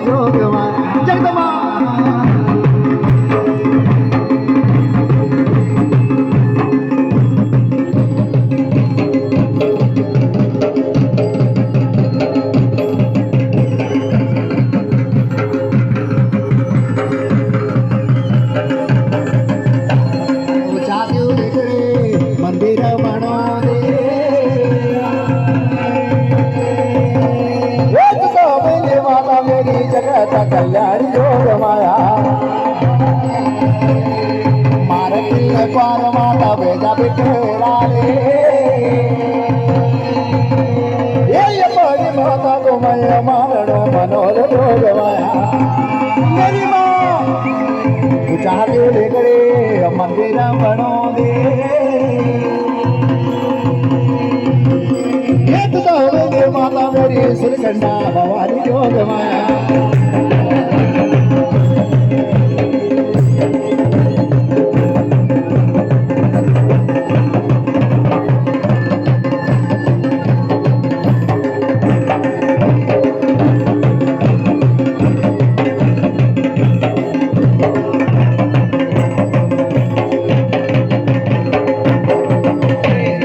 जोगमा जगदमा मंदिर बनो दे माता मेरी जगत कल्याण जोग माया मारती पार माता बेजा बिठेरा ये बड़ी माता को मैं मारणो मनोर जोग माया मेरी माँ चाहते लेकरे मंदिर बनो दे माता मेरी सुरकंडा भवानी जोग माया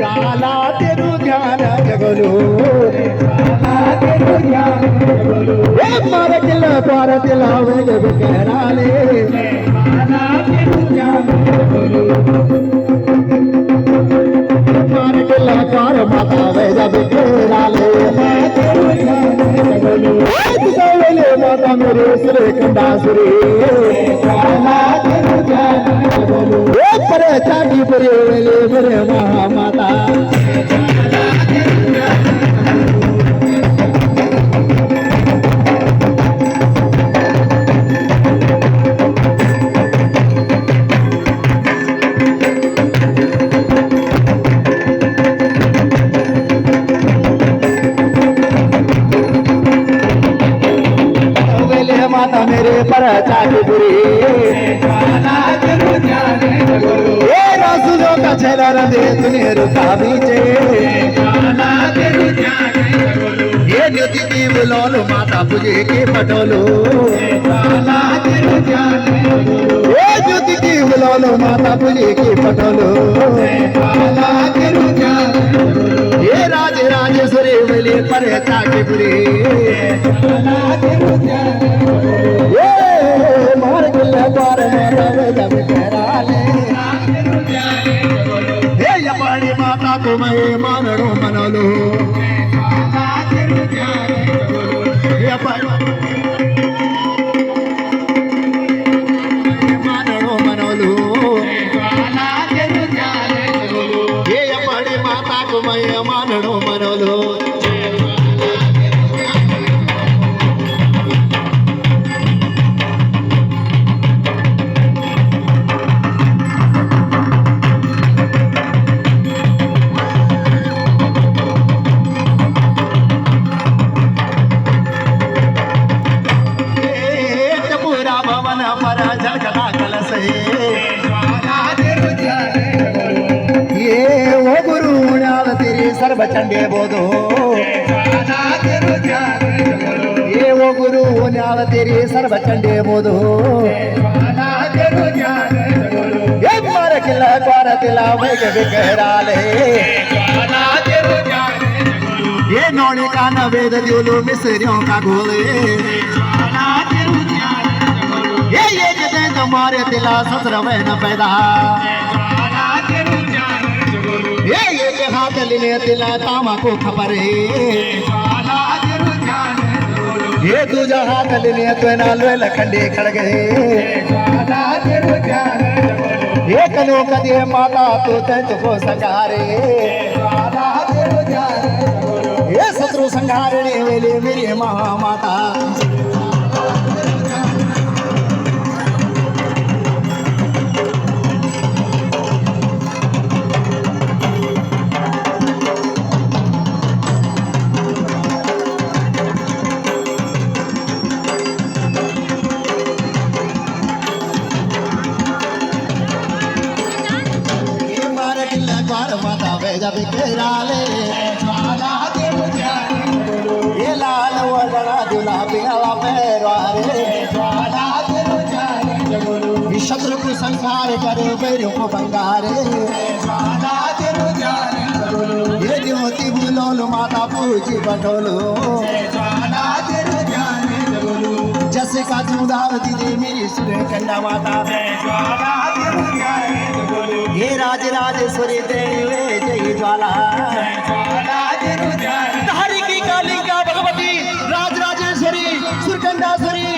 काला तेरू ध्यान जगलू मार किला पार तिला वेग बिकराले मार किला पार माता वेग बिकराले माता मेरे सुरे कंडा सुरे पर चाटी पर मेरे महामाता माता मेरे पर चाटपुरी ये रसुलो का चेला रदे तूने रुका बीचे ये न्युति की बुलोलो माता पूजे के पटोलो ये न्युति की बुलोलो माता पूजे के पटोलो ये राज राजेश्वरी बोले पर चाटपुरी मार गुल पार जब कराले हे बड़ी माता को मैं मानड़ो मनलो मानड़ो मनलो हे बड़ी माता को मैं मानड़ो मनलो ये वो गुरु तेरी सर्व चंडे बोधो ये वो गुरु तेरी सर्व चंडे बोधो ये मार किला क्वार तिला वेग बिकराले ये नौनी का नवेद दियोलो मिसरियों का गोले ये जते तुम्हारे तिला ससुर में न पैदा ये के हाथ लिने तिला तामा को खबर ये तुझा हाथ लिने तो ना लो लखंडे खड़ गए ये कनो कदे माता तो तंच को संगारे ये शत्रु संगारने वेले मेरी महामाता जब केराले ये लाल वगड़ा दुला पिंगला पैरवा संहार करे बैरों को बंगारे ज्वाला तेरु ध्यान बोलो ये ज्योति बुलोलो माता पूजी बटोलो ज्वाला तेरु ध्यान बोलो जैसे का चुदार दीदी मेरी सुरे कंडा माता ज्वाला तेरु ध्यान बोलो हे राज राजेश्वरी देवी जय ज्वाला ज्वाला तेरु ध्यान हरि की कालिका भगवती राज राजेश्वरी सुरकंडाश्वरी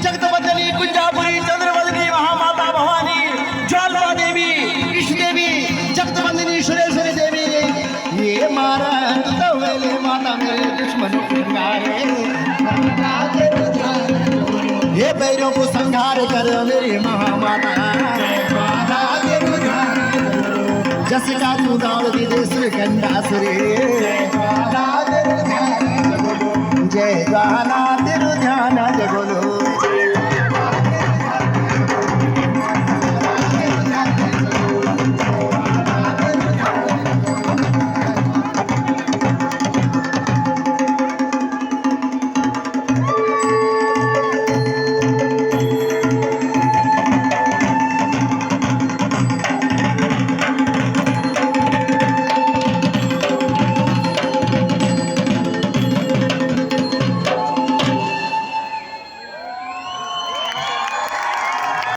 जगदवंदनी कुंजापुरी चंद्रवदनी महामाता भवानी ज्वाला देवी इष्ट देवी जगदवंदनी सुरेश्वरी देवी ये मारा तो वेले माता मेरे दुश्मन को मारे ये बैरों को संहार कर मेरी महामाता ज्वाला तेरु ध्यान जस का तू दाव दी सुरकंडासुरी ज्वाला तेरु ध्यान बोलो जय ज्वाला तेरु ध्यान जय बोलो